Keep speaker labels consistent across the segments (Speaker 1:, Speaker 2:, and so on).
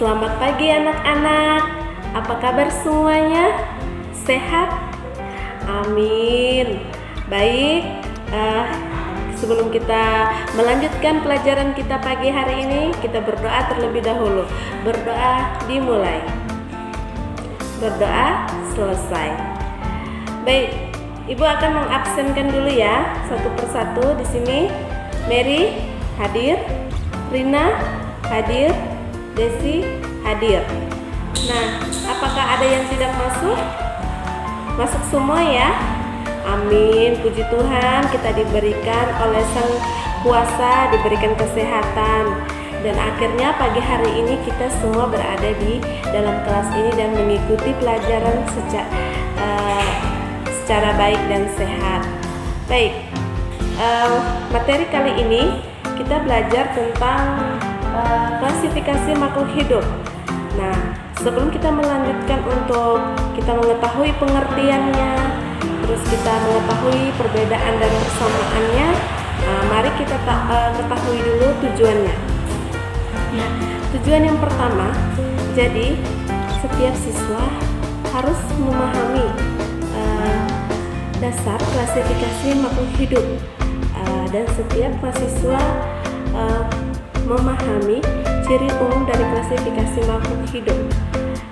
Speaker 1: Selamat pagi anak-anak. Apa kabar semuanya? Sehat? Amin. Baik, sebelum kita melanjutkan pelajaran kita pagi hari ini, kita berdoa terlebih dahulu. Berdoa dimulai. Berdoa selesai. Baik, Ibu akan mengabsenkan dulu ya, satu persatu di sini. Mary hadir, Rina hadir, Desi hadir. Nah, apakah ada yang tidak masuk? Masuk semua ya? Amin, puji Tuhan, kita diberikan oleh Sang Kuasa, diberikan kesehatan. Dan akhirnya pagi hari ini kita semua berada di dalam kelas ini dan mengikuti pelajaran secara baik dan sehat. Baik, materi kali ini kita belajar tentang klasifikasi makhluk hidup. Nah, sebelum kita melanjutkan untuk kita mengetahui pengertiannya, terus kita mengetahui perbedaan dan persamaannya, mari kita ketahui dulu tujuannya. Nah, tujuan yang pertama, jadi setiap siswa harus memahami dasar klasifikasi makhluk hidup, dan setiap mahasiswa memahami ciri umum dari klasifikasi makhluk hidup.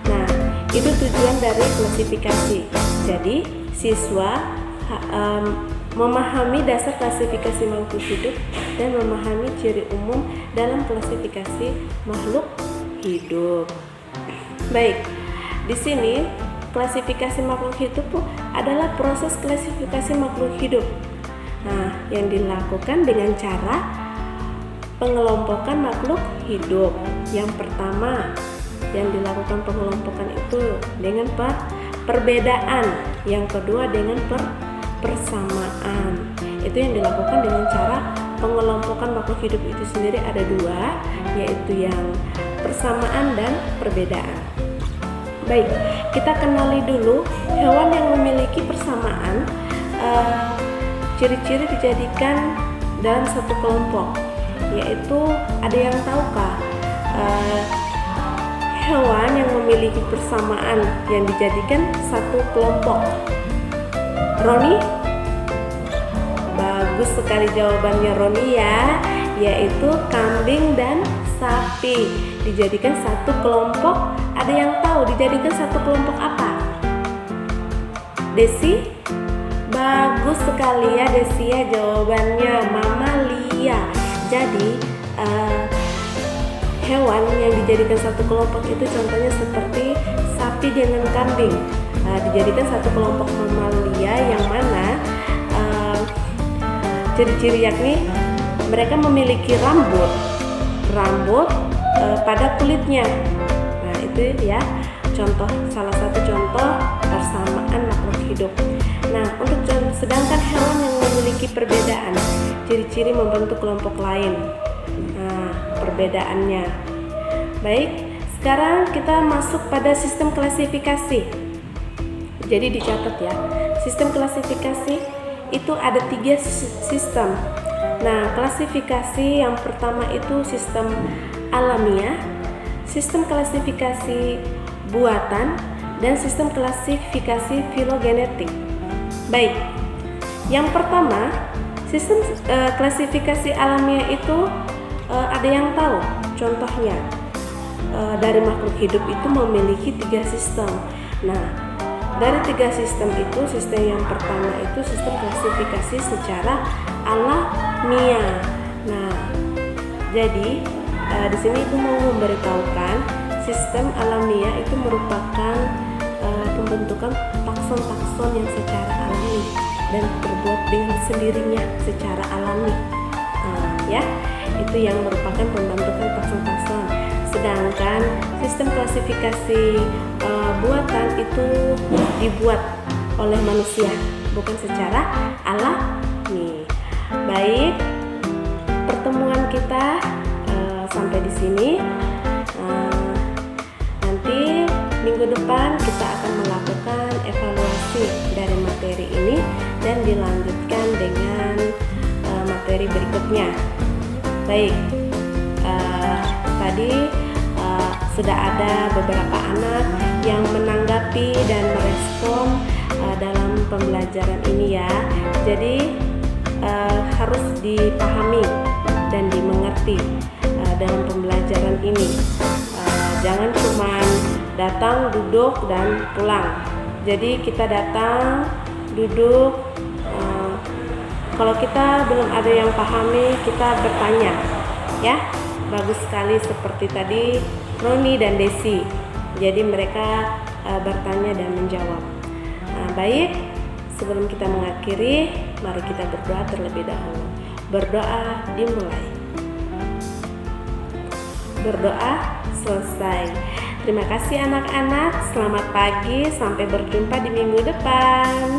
Speaker 1: Nah, itu tujuan dari klasifikasi. Jadi, siswa memahami dasar klasifikasi makhluk hidup dan memahami ciri umum dalam klasifikasi makhluk hidup. Baik, di sini klasifikasi makhluk hidup adalah proses klasifikasi makhluk hidup. Nah, yang dilakukan dengan cara pengelompokan makhluk hidup. Yang pertama, yang dilakukan pengelompokan itu dengan perbedaan. Yang kedua dengan persamaan. Itu yang dilakukan dengan cara pengelompokan makhluk hidup itu sendiri ada dua, yaitu yang persamaan dan perbedaan. Baik, kita kenali dulu hewan yang memiliki persamaan. Ciri-ciri dijadikan dalam satu kelompok, yaitu ada yang tahukah hewan yang memiliki persamaan yang dijadikan satu kelompok? Roni? Bagus sekali jawabannya Roni ya, yaitu kambing dan sapi dijadikan satu kelompok. Ada yang tahu dijadikan satu kelompok apa? Desi? Bagus sekali ya Desi ya jawabannya, Mama Lia. Jadi hewan yang dijadikan satu kelompok itu contohnya seperti sapi dengan kambing. Dijadikan satu kelompok mamalia yang mana ciri-ciri yakni mereka memiliki rambut pada kulitnya. Nah, itu ya salah satu contoh persamaan makhluk hidup. Nah, sedangkan hewan yang memiliki perbedaan, ciri-ciri membentuk kelompok lain. Nah, perbedaannya. Baik, sekarang kita masuk pada sistem klasifikasi. Jadi dicatat ya, sistem klasifikasi itu ada 3 sistem. Nah, klasifikasi yang pertama itu sistem alamiah, sistem klasifikasi buatan, dan sistem klasifikasi filogenetik. Baik, yang pertama sistem klasifikasi alamiah itu ada yang tahu contohnya dari makhluk hidup itu memiliki 3 sistem. Nah, dari 3 sistem itu, sistem yang pertama itu sistem klasifikasi secara alamiah. Nah, jadi di sini itu mau memberitahukan sistem alamiah itu merupakan pembentukan takson-takson yang secara alami dan terbuat dengan sendirinya secara alami. Ya, itu yang merupakan pembentukan takson-takson. Sedangkan sistem klasifikasi buatan itu dibuat oleh manusia, bukan secara alami. Baik, pertemuan kita sampai di sini. Nanti minggu depan kita akan melakukan evaluasi dari materi ini dan dilanjutkan dengan materi berikutnya. Baik, tadi sudah ada beberapa anak yang menanggapi dan merespon dalam pembelajaran ini ya. Jadi harus dipahami dan dimengerti dalam pembelajaran ini. Jangan cuma datang, duduk, dan pulang. Jadi kita datang, duduk, kalau kita belum ada yang pahami, kita bertanya ya. Bagus sekali seperti tadi Roni dan Desi. Jadi mereka bertanya dan menjawab. Baik, sebelum kita mengakhiri, mari kita berdoa terlebih dahulu. Berdoa dimulai. Berdoa selesai. Terima kasih anak-anak. Selamat pagi, sampai berjumpa di minggu depan.